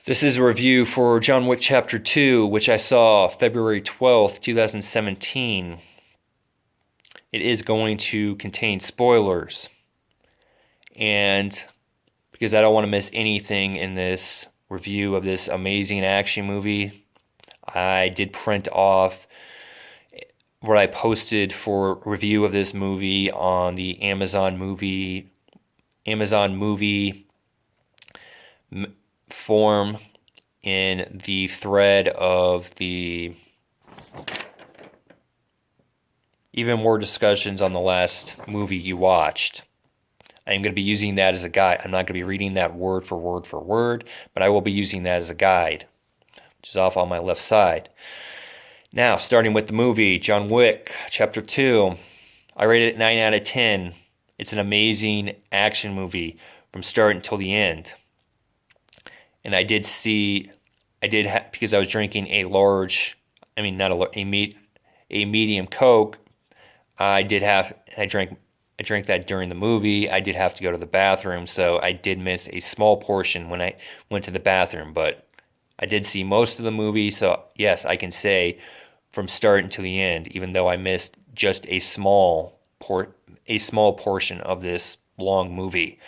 This is a review for John Wick Chapter 2, which I saw February 12th, 2017. It is going to contain spoilers. And because I don't want to miss anything in this review of this amazing action movie, I did print off what I posted for review of this movie on the Amazon movie form in the thread of the even more discussions on the last movie you watched. I'm going to be using that as a guide. I'm not going to be reading that word for word, but I will be using that as a guide, which is off on my left side. Now, starting with the movie, John Wick, Chapter 2. I rated it 9 out of 10. It's an amazing action movie from start until the end. And because I was drinking a medium Coke. I drank that during the movie. I did have to go to the bathroom, so I did miss a small portion when I went to the bathroom, but I did see most of the movie, so yes, I can say from start until the end, even though I missed just a small portion of this long movie.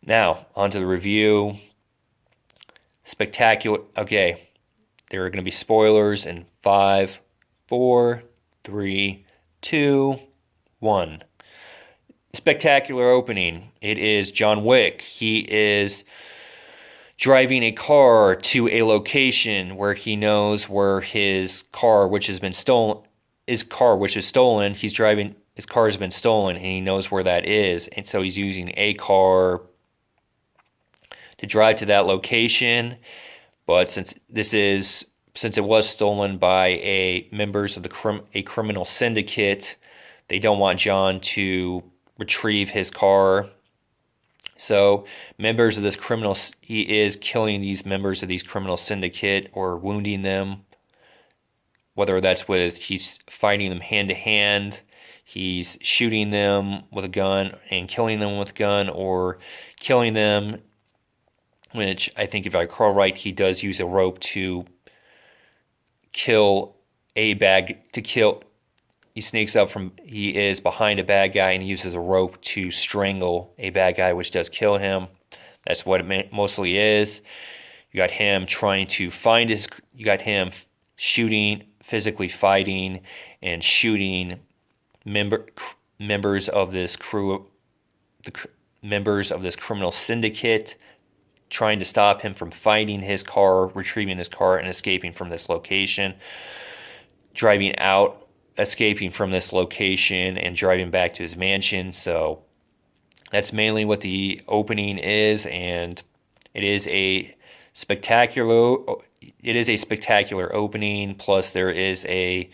Now, on to the review. Spectacular. Okay, there are going to be spoilers in 5, 4, 3, 2, 1. Spectacular opening. It is John Wick. He is driving a car to a location where he knows where his car, which is stolen, his car has been stolen, and he knows where that is. And so he's using a car to drive to that location. But since it was stolen by members of a criminal syndicate, they don't want John to retrieve his car. So he is killing these members of these criminal syndicate or wounding them, whether that's he's fighting them hand to hand, he's shooting them with a gun and killing them with a gun, or killing them, which I think if I recall right, he does use a rope to kill he is behind a bad guy and he uses a rope to strangle a bad guy, which does kill him. That's what it mostly is. You got him shooting, physically fighting, and shooting members of this criminal syndicate, trying to stop him from finding his car, retrieving his car, and escaping from this location. Driving out, escaping from this location, and driving back to his mansion. So that's mainly what the opening is, and it is a spectacular opening. Plus, there is a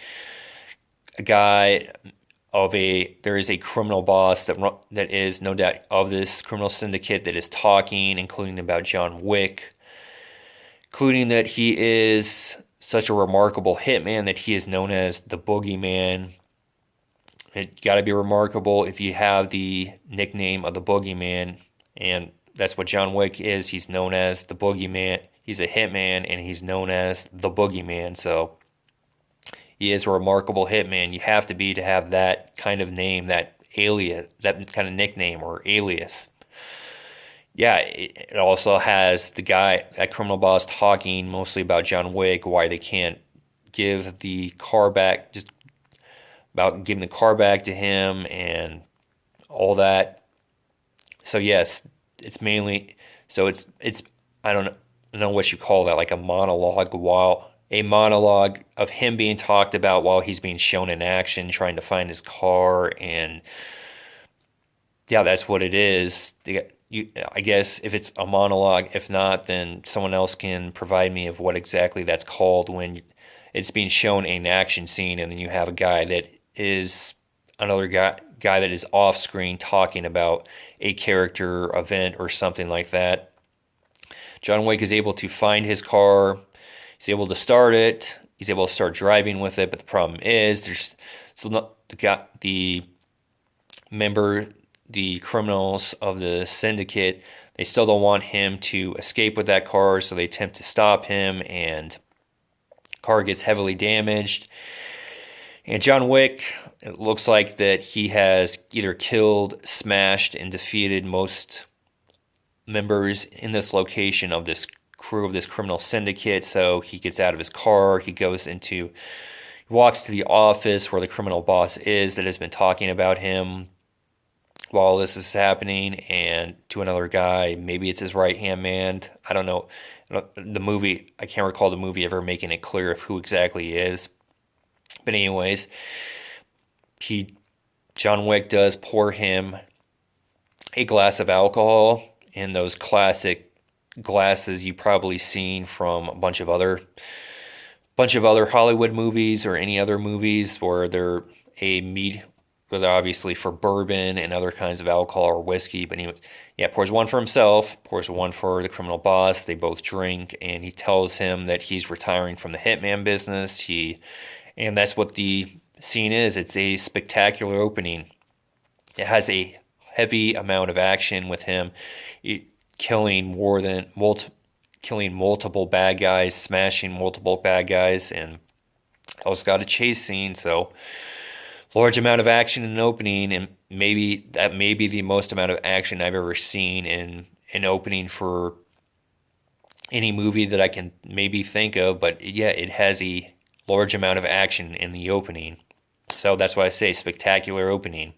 criminal boss that is no doubt of this criminal syndicate that is talking, including about John Wick, including that he is such a remarkable hitman that he is known as the Boogeyman. It got to be remarkable if you have the nickname of the Boogeyman, and that's what John Wick is. He's known as the Boogeyman. He's a hitman, and he's known as the Boogeyman. So he is a remarkable hitman. You have to have that kind of name, that alias, that kind of nickname or alias. Yeah, it also has that criminal boss talking mostly about John Wick, why they can't give the car back, just about giving the car back to him and all that. So yes, it's I don't know what you call that, like a monologue of him being talked about while he's being shown in action, trying to find his car, and yeah, that's what it is. I guess if it's a monologue, if not, then someone else can provide me of what exactly that's called when it's being shown in an action scene, and then you have a guy that is another guy that is off screen talking about a character event or something like that. John Wick is able to find his car. He's able to start it. He's able to start driving with it, but the problem is the criminals of the syndicate, They still don't want him to escape with that car, so they attempt to stop him, and the car gets heavily damaged. And John Wick, it looks like that he has either killed, smashed, and defeated most members in this location of this crew of this criminal syndicate. So he gets out of his car, he walks to the office where the criminal boss is that has been talking about him while this is happening, and to another guy, maybe it's his right-hand man. I don't know. The movie, I can't recall the movie ever making it clear of who exactly he is. But anyways, John Wick does pour him a glass of alcohol in those classic glasses you've probably seen from a bunch of other Hollywood movies or any other movies where they're obviously for bourbon and other kinds of alcohol or whiskey. But anyways, yeah, pours one for himself, pours one for the criminal boss. They both drink, and he tells him that he's retiring from the hitman business. And that's what the scene is. It's a spectacular opening. It has a heavy amount of action with him killing multiple bad guys, smashing multiple bad guys, and also got a chase scene. So large amount of action in an opening, and maybe that may be the most amount of action I've ever seen in an opening for any movie that I can maybe think of. But yeah, it has a large amount of action in the opening. So that's why I say spectacular opening.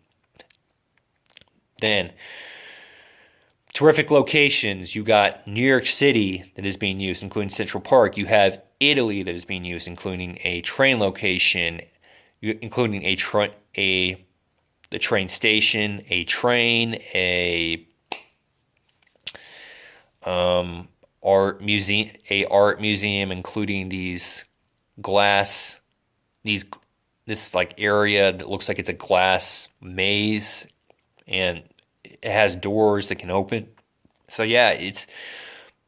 Then, terrific locations. You got New York City that is being used, including Central Park. You have Italy that is being used, including a train location, including the train station, a train, a art museum, including this like area that looks like it's a glass maze, and it has doors that can open. So yeah,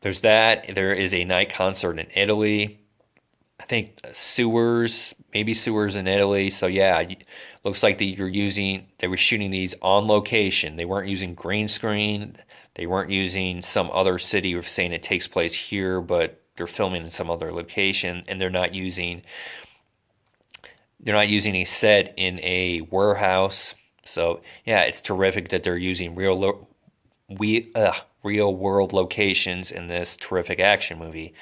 there's that. There is a night concert in Italy. I think maybe sewers in Italy. So yeah, it looks like they were shooting these on location. They weren't using green screen. They weren't using some other city or saying it takes place here, but they're filming in some other location, and they're not using a set in a warehouse. So yeah, it's terrific that they're using real world locations in this terrific action movie.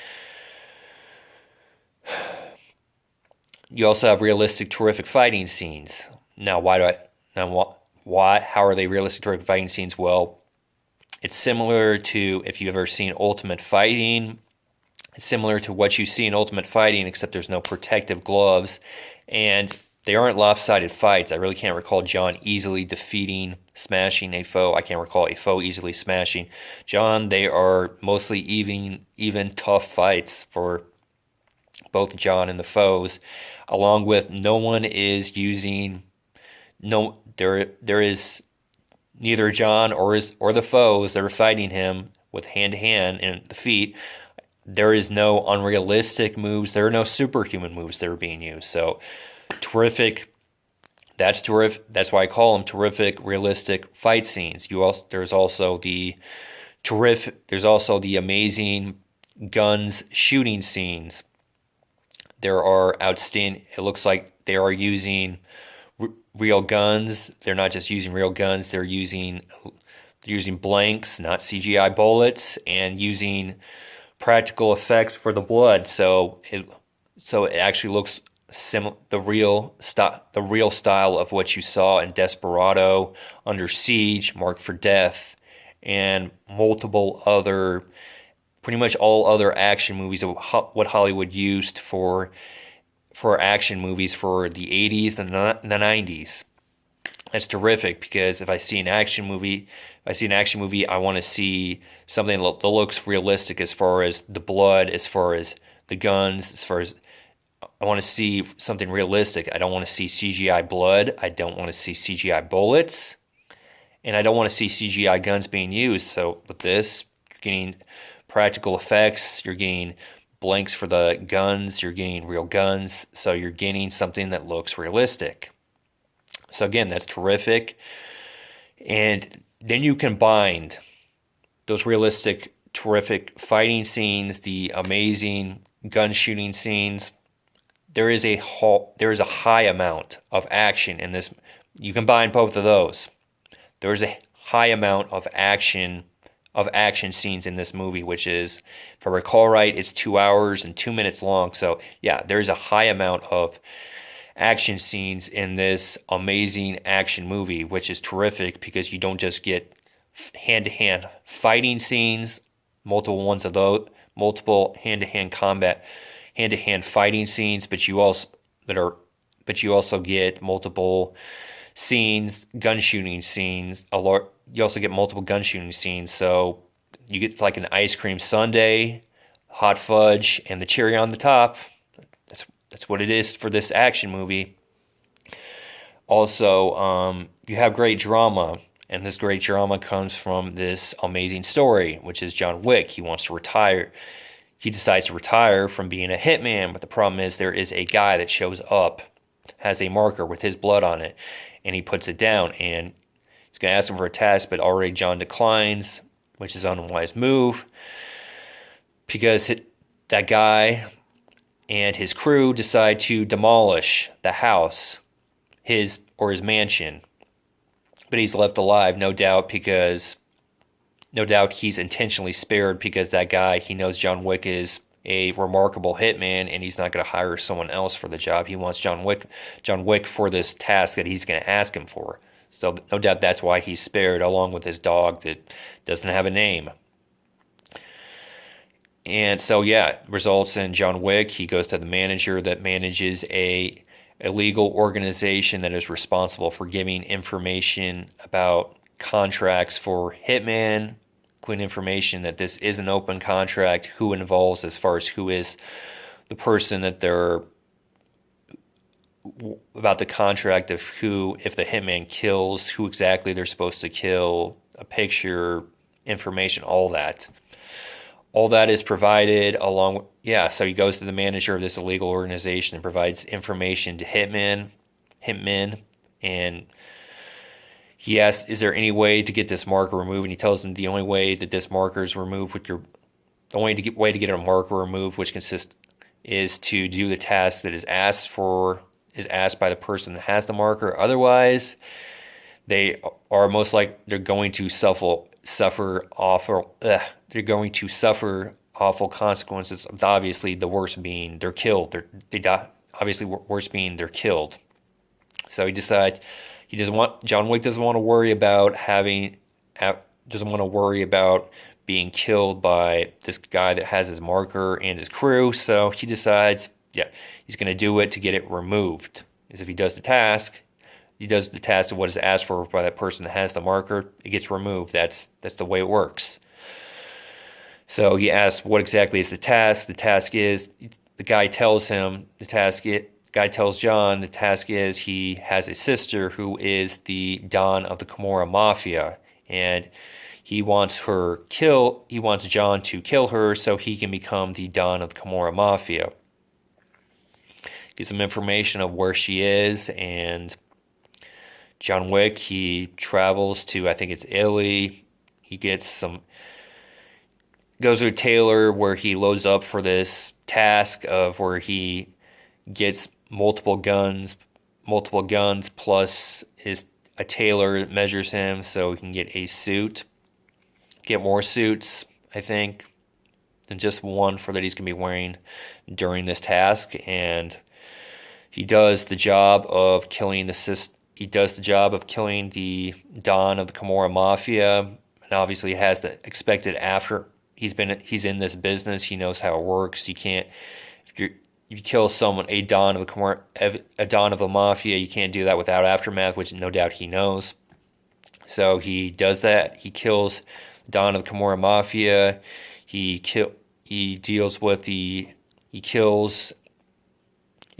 You also have realistic, terrific fighting scenes. Now, how are they realistic, terrific fighting scenes? Well, it's similar to, if you've ever seen Ultimate Fighting, it's similar to what you see in Ultimate Fighting, except there's no protective gloves, and they aren't lopsided fights. I really can't recall John easily smashing a foe. I can't recall a foe easily smashing John. They are mostly even tough fights for both John and the foes, along with there is neither John or the foes that are fighting him with hand to hand and the feet. There is no unrealistic moves. There are no superhuman moves that are being used. So terrific. That's terrific. That's why I call them terrific, realistic fight scenes. There's also the amazing guns shooting scenes. There are outstanding. It looks like they are using real guns. They're not just using real guns. They're using blanks, not CGI bullets, and using practical effects for the blood. So it actually looks the real style of what you saw in Desperado, Under Siege, Marked for Death, and pretty much all other action movies of what Hollywood used for action movies for the 80s and the 90s. That's terrific, because if I see an action movie, I want to see something that looks realistic as far as the blood, as far as the guns, I want to see something realistic. I don't want to see CGI blood. I don't want to see CGI bullets. And I don't want to see CGI guns being used. So with this, you're getting practical effects. You're getting blanks for the guns. You're getting real guns. So you're getting something that looks realistic. So again, that's terrific. And then you combine those realistic, terrific fighting scenes, the amazing gun shooting scenes. There is a high amount of action in this. You combine both of those. There is a high amount of action scenes in this movie, which is, if I recall right, it's 2 hours and 2 minutes long. So yeah, there's a high amount of action scenes in this amazing action movie, which is terrific because you don't just get hand-to-hand fighting scenes, multiple hand-to-hand combat, hand-to-hand fighting scenes, but you also get multiple scenes, gun shooting scenes. You also get multiple gun shooting scenes. So you get like an ice cream sundae, hot fudge, and the cherry on the top. That's what it is for this action movie. Also, you have great drama, and this great drama comes from this amazing story, which is John Wick. He wants to retire. He decides to retire from being a hitman, but the problem is there is a guy that shows up, has a marker with his blood on it, and he puts it down, and he's going to ask him for a task, but already John declines, which is an unwise move, because that guy and his crew decide to demolish the house, his mansion. But he's left alive, no doubt he's intentionally spared because that guy, he knows John Wick is a remarkable hitman and he's not going to hire someone else for the job. He wants John Wick for this task that he's going to ask him for. So no doubt that's why he's spared, along with his dog that doesn't have a name. And so, yeah, results in John Wick. He goes to the manager that manages a legal organization that is responsible for giving information about contracts for hitmen, including information that this is an open contract, who involves as far as who is the person that they're about the contract of who, if the hitman kills, who exactly they're supposed to kill, a picture, information, all that. All that is provided along, so he goes to the manager of this illegal organization and provides information to hitmen, and he asks, is there any way to get this marker removed? And he tells them the only way that this marker is removed the only way to get a marker removed, which consists, is to do the task that is asked by the person that has the marker. Otherwise, they are most likely they're going to suffer awful consequences. Obviously, the worst being they're killed. They die. Obviously, worst being they're killed. So he decides John Wick doesn't want to worry about being killed by this guy that has his marker and his crew. So he decides, he's going to do it to get it removed. Because if he does the task of what is asked for by that person that has the marker, it gets removed. That's the way it works. So he asks, what exactly is the task? The task is, the guy tells John, the task is he has a sister who is the Don of the Camorra Mafia, and he wants John to kill her so he can become the Don of the Camorra Mafia. Gives him information of where she is, and John Wick, he travels to, I think it's Italy. He goes to a tailor where he loads up for this task of where he gets multiple guns plus a tailor measures him so he can get more suits, I think, than just one that he's going to be wearing during this task. And he does the job of killing the Don of the Camorra Mafia, and obviously has the expected after. He's in this business. He knows how it works. You can't, if you kill someone, a Don of the Mafia, you can't do that without aftermath, which no doubt he knows. So he does that. He kills Don of the Camorra Mafia. He's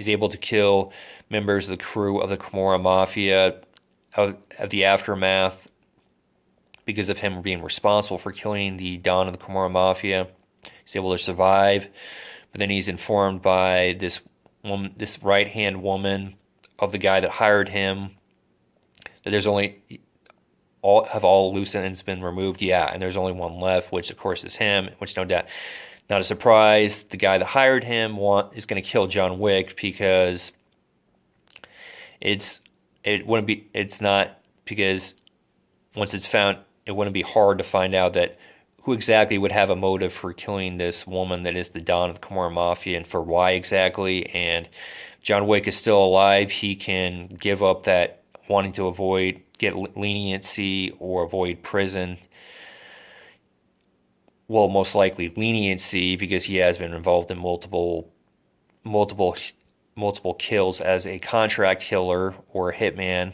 able to kill members of the crew of the Camorra Mafia of the aftermath because of him being responsible for killing the Don of the Camorra Mafia. He's able to survive, but then he's informed by this right-hand woman of the guy that hired him that there's only all loose ends been removed? Yeah, and there's only one left, which of course is him, which no doubt, not a surprise. The guy that hired him is going to kill John Wick because it's not because once it's found, it wouldn't be hard to find out that who exactly would have a motive for killing this woman that is the Don of the Camorra Mafia and for why exactly. And John Wick is still alive. He can give up that wanting to get leniency or avoid prison. Well, most likely leniency because he has been involved in multiple kills as a contract killer or a hitman.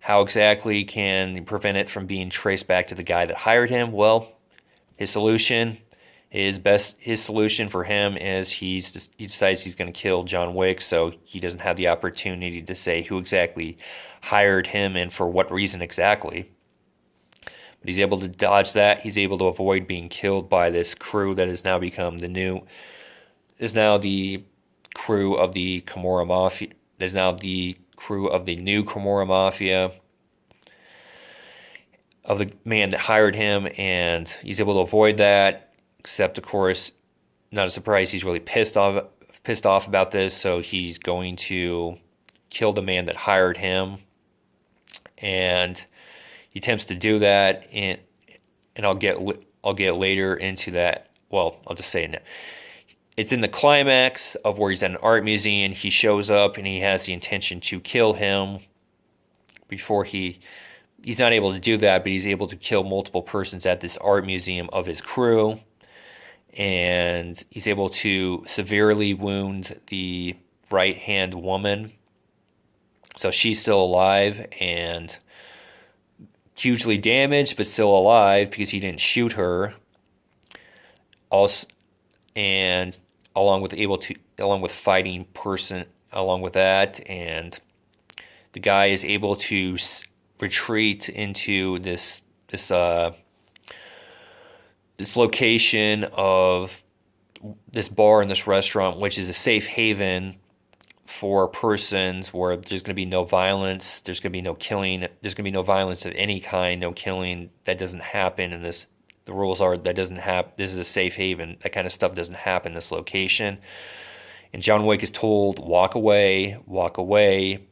How exactly can he prevent it from being traced back to the guy that hired him? Well, his solution for him is he decides he's going to kill John Wick, so he doesn't have the opportunity to say who exactly hired him and for what reason exactly. But he's able to dodge that. He's able to avoid being killed by this crew that has now become the crew of the Camorra Mafia. There's now the crew of the new Camorra Mafia, of the man that hired him, and he's able to avoid that, except of course, not a surprise, he's really pissed off about this, so he's going to kill the man that hired him, and he attempts to do that, and I'll get later into that. Well, I'll just say it now. It's in the climax of where he's at an art museum. He shows up and he has the intention to kill him before he's not able to do that, but he's able to kill multiple persons at this art museum of his crew. And he's able to severely wound the right-hand woman. So she's still alive and hugely damaged, but still alive because he didn't shoot her. Also, and along with fighting person, along with that, and the guy is able to retreat into this location of this bar and this restaurant, which is a safe haven for persons where there's going to be no violence, there's going to be no killing, there's going to be no violence of any kind, no killing. That doesn't happen in this. The rules are that doesn't happen. This is a safe haven. That kind of stuff doesn't happen in this location. And John Wick is told, walk away,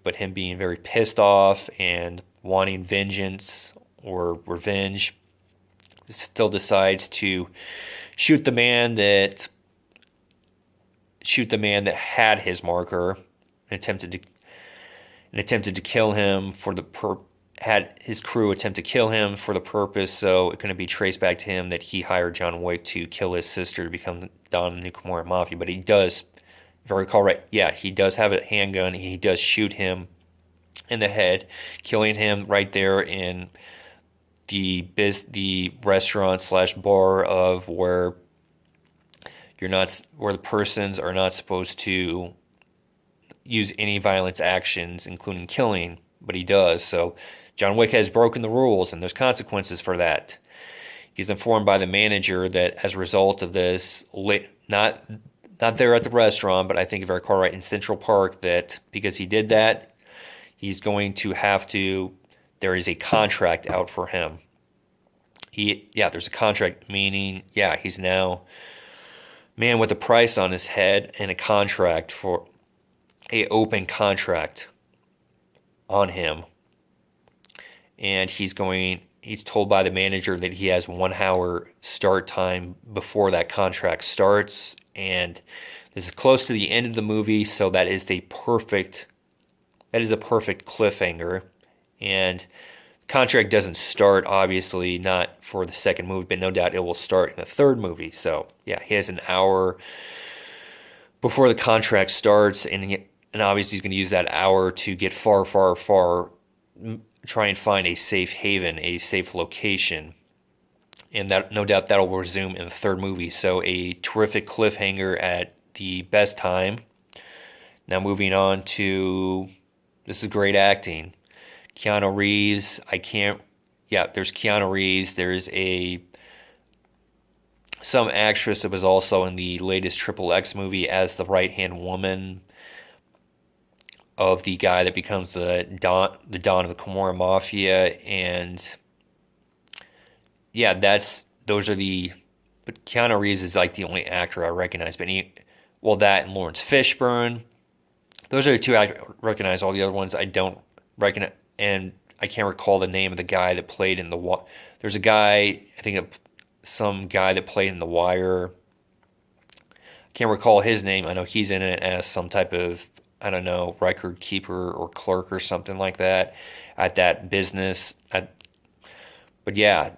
but him being very pissed off and wanting vengeance or revenge, still decides to shoot the man that had his marker and attempted to kill him had his crew attempt to kill him for the purpose, so it couldn't be traced back to him that he hired John Wick to kill his sister to become Don of the New Camorra Mafia. But he does, if I recall right, yeah, he does have a handgun. He does shoot him in the head, killing him right there in the restaurant / bar of where the persons are not supposed to use any violence actions, including killing, but he does. So John Wick has broken the rules, and there's consequences for that. He's informed by the manager that as a result of this, not there at the restaurant, but I think if I recall right, in Central Park, that because he did that, he's going to have to. There is a contract out for him. There's a contract, meaning he's now man with a price on his head and a open contract on him. And he's told by the manager that he has 1 hour start time before that contract starts. And this is close to the end of the movie, so that is a perfect cliffhanger. And the contract doesn't start, obviously, not for the second movie, but no doubt it will start in the third movie. So, he has an hour before the contract starts, and obviously he's going to use that hour to get far, far, far, try and find a safe haven, a safe location. And that, no doubt, that'll resume in the third movie. So a terrific cliffhanger at the best time. Now moving on to, this is great acting. Keanu Reeves, there's Keanu Reeves. There's some actress that was also in the latest XXX movie as the right-hand woman. of the guy that becomes the Don of the Camorra Mafia, and yeah, those are the. But Keanu Reeves is like the only actor I recognize. But well, that and Lawrence Fishburne. Those are the two I recognize. All the other ones I don't recognize, and I can't recall the name of the guy that played in the. There's a guy, I think, some guy that played in The Wire. Can't recall his name. I know he's in it as some type of, I don't know, record keeper or clerk or something like that at that business. But yeah,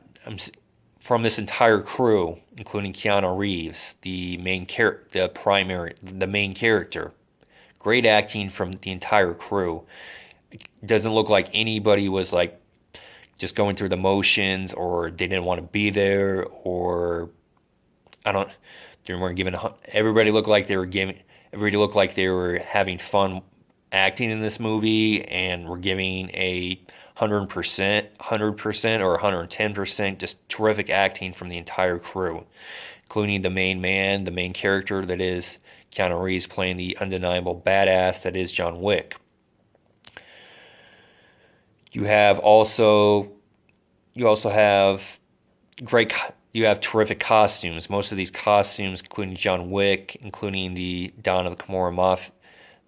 from this entire crew, including Keanu Reeves, the main character. Great acting from the entire crew. It doesn't look like anybody was like just going through the motions, or they didn't want to be there, or I don't. They weren't giving. Everybody looked like they were giving. Everybody looked like they were having fun acting in this movie, and were giving a 100%, 100%, or 110%. Just terrific acting from the entire crew, including the main man, the main character that is Keanu Reeves, playing the undeniable badass that is John Wick. You also have great. You have terrific costumes. Most of these costumes, including John Wick, including the Don of the Camorra Mafia,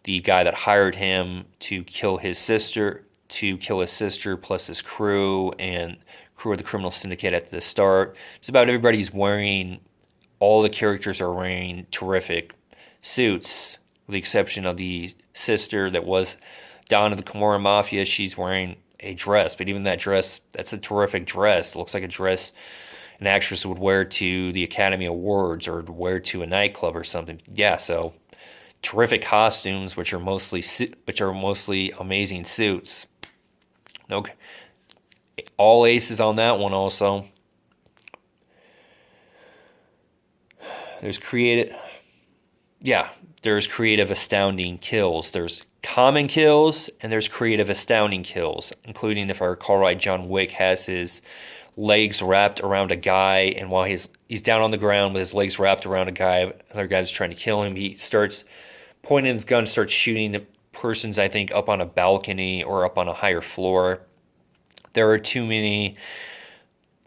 the guy that hired him to kill his sister, plus his crew and crew of the criminal syndicate at the start. It's about everybody's wearing. All the characters are wearing terrific suits, with the exception of the sister that was Don of the Camorra Mafia. She's wearing a dress, but even that dress, that's a terrific dress. It looks like a dress an actress would wear to the Academy Awards or wear to a nightclub or something. Yeah, so terrific costumes, which are mostly amazing suits. Okay, all aces on that one. Also, there's creative, astounding kills. There's common kills and there's creative, astounding kills, including, if I recall right, John Wick has his legs wrapped around a guy, and while he's down on the ground with his legs wrapped around a guy, another guy's trying to kill him. He starts pointing his gun, starts shooting the persons, I think, up on a balcony or up on a higher floor. There are too many,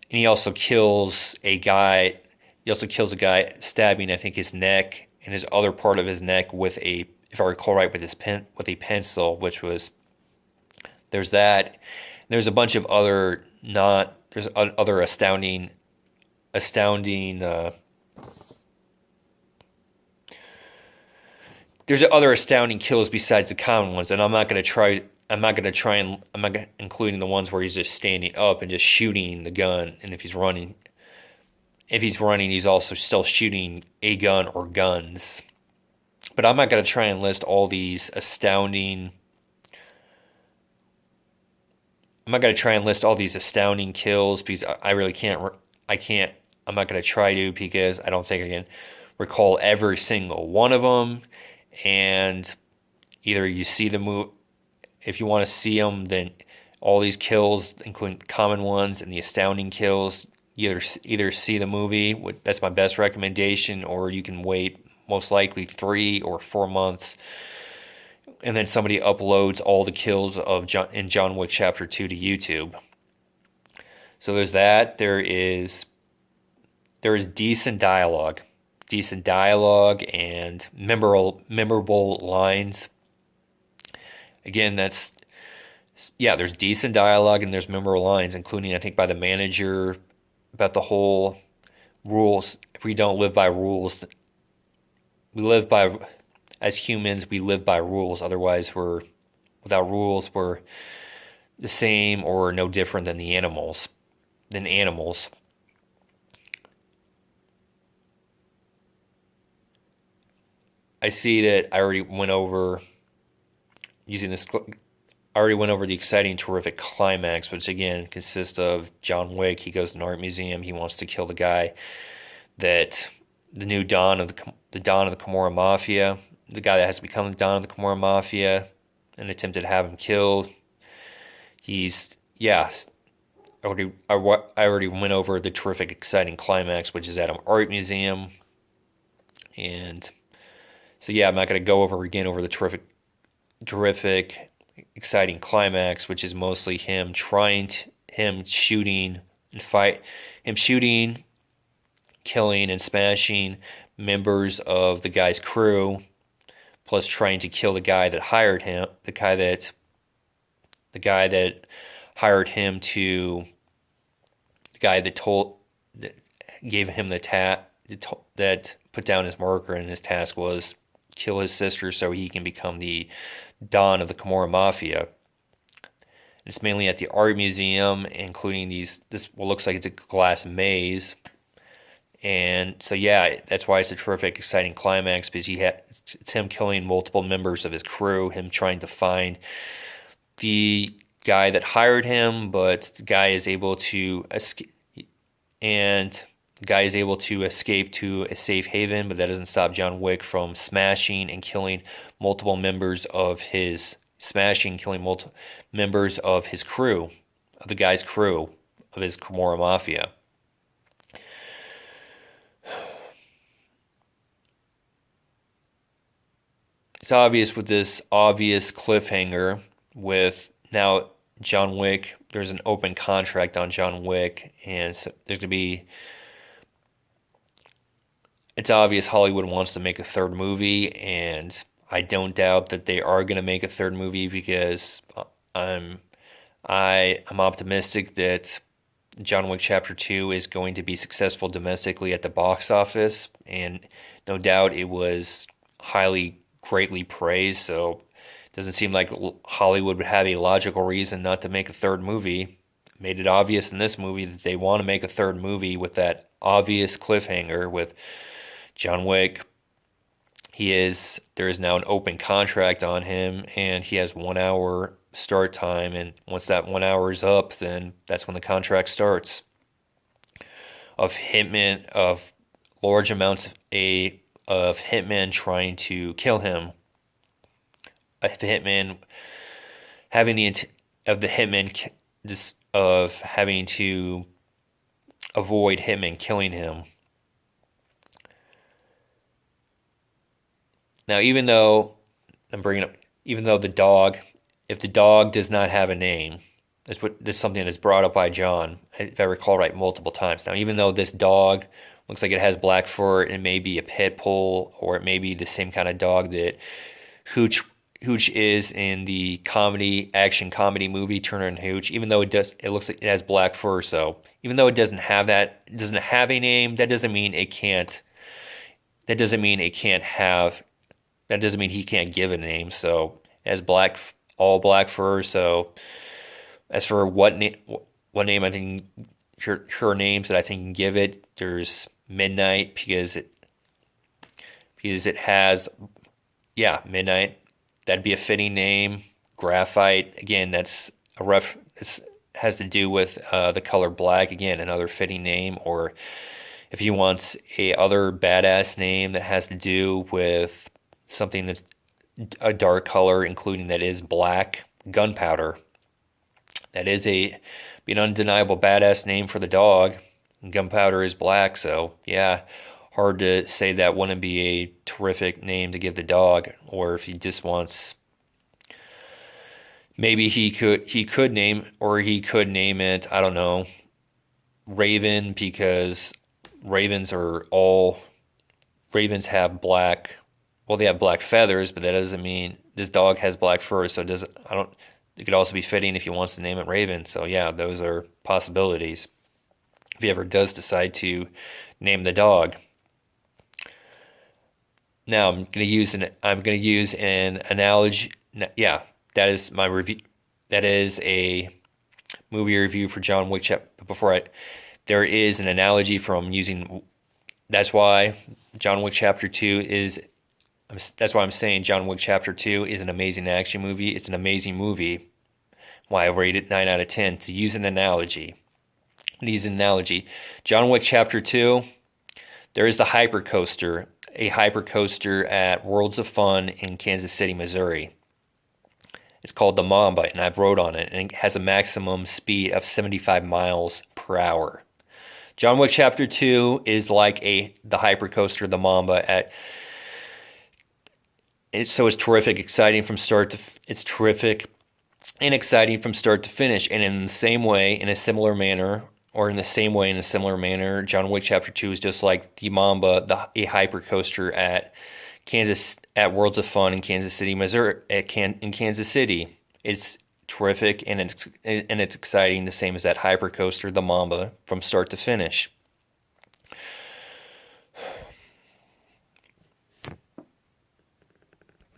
and he also kills a guy. He also kills a guy, stabbing, I think, his neck and his other part of his neck with a, if I recall right, with a pencil, which was, there's that. There's a bunch of other there's other astounding. There's other astounding kills besides the common ones, and I'm not including the ones where he's just standing up and just shooting the gun, and if he's running, he's also still shooting a gun or guns. But I'm not going to try and list all these astounding. I'm not going to try and list all these astounding kills because I really can't. I'm not going to try to, because I don't think I can recall every single one of them. And either you see the movie, if you want to see them, then all these kills, including common ones and the astounding kills, you either see the movie. That's my best recommendation, or you can wait most likely 3 or 4 months, and then somebody uploads all the kills in John Wick Chapter 2 to YouTube. So there's that. There is decent dialogue and memorable lines. Again, there's decent dialogue and there's memorable lines, including, I think, by the manager about the whole rules. If we don't live by rules, as humans, we live by rules. Otherwise, without rules, we're the same or no different than animals. I see that I already went over the exciting, terrific climax, which again consists of John Wick. He goes to an art museum. He wants to kill the guy that the new Don of the Camorra Mafia, the guy that has become the Don of the Camorra Mafia, and attempted to have him killed. I already went over the terrific, exciting climax, which is at an art museum, and so I'm not going to go over the terrific, exciting climax, which is mostly him shooting and him shooting, killing, and smashing members of the guy's crew, plus trying to kill the guy that hired him, the guy that hired him to, the guy that gave him the that put down his marker, and his task was kill his sister so he can become the Don of the Camorra Mafia. It's mainly at the art museum, including this what looks like it's a glass maze. And so yeah, that's why it's a terrific, exciting climax, because it's him killing multiple members of his crew, him trying to find the guy that hired him, but the guy is able to escape, and the guy is able to escape to a safe haven, but that doesn't stop John Wick from smashing and killing multiple members of his crew, of the guy's crew, of his Camorra Mafia. It's obvious with this obvious cliffhanger with now John Wick. There's an open contract on John Wick, and so there's going to be. It's obvious Hollywood wants to make a third movie, and I don't doubt that they are going to make a third movie, because I'm optimistic that John Wick Chapter 2 is going to be successful domestically at the box office, and no doubt it was greatly praised, so it doesn't seem like Hollywood would have a logical reason not to make a third movie. Made it obvious in this movie that they want to make a third movie with that obvious cliffhanger with John Wick. There is now an open contract on him, and he has 1 hour start time, and once that 1 hour is up, then that's when the contract starts. Of large amounts of hitmen trying to kill him. Of having to avoid hitmen killing him. Now, even though the dog, if the dog does not have a name, this is something that's brought up by John, if I recall right, multiple times. Now, even though this dog looks like it has black fur, it may be a pit bull, or it may be the same kind of dog that Hooch is in the action comedy movie Turner and Hooch. Even though it looks like it has black fur, so even though it doesn't have a name, that doesn't mean he can't give a name. So it has all black fur. So as for what name I think her names that I think can give it, there's Midnight, because it has Midnight. That'd be a fitting name. Graphite, again, it has to do with the color black, again, another fitting name. Or if he wants a other badass name that has to do with something that's a dark color, including that is black, Gunpowder. That is be an undeniable badass name for the dog. Gunpowder is black, so yeah, hard to say that wouldn't be a terrific name to give the dog. Or if he just wants, maybe he could name it, I don't know, Raven, because ravens have black. Well, they have black feathers, but that doesn't mean this dog has black fur. So it could also be fitting if he wants to name it Raven. So yeah, those are possibilities if he ever does decide to name the dog. Now I'm going to use an analogy. Yeah, that is my review. That is a movie review for John Wick. There is an analogy from using. That's why John Wick Chapter 2 is. That's why I'm saying John Wick Chapter 2 is an amazing action movie. It's an amazing movie. Why I rate it 9 out of 10. To use an analogy. John Wick Chapter 2, there is the hypercoaster. A hypercoaster at Worlds of Fun in Kansas City, Missouri. It's called the Mamba, and I've rode on it, and it has a maximum speed of 75 miles per hour. John Wick Chapter 2 is like the hypercoaster, the Mamba, it's terrific, exciting from start to. It's terrific and exciting from start to finish. And in the same way, in a similar manner, John Wick Chapter 2 is just like the Mamba, a hyper coaster at Worlds of Fun in Kansas City, Missouri. In Kansas City, it's terrific and it's exciting, the same as that hyper coaster, the Mamba, from start to finish.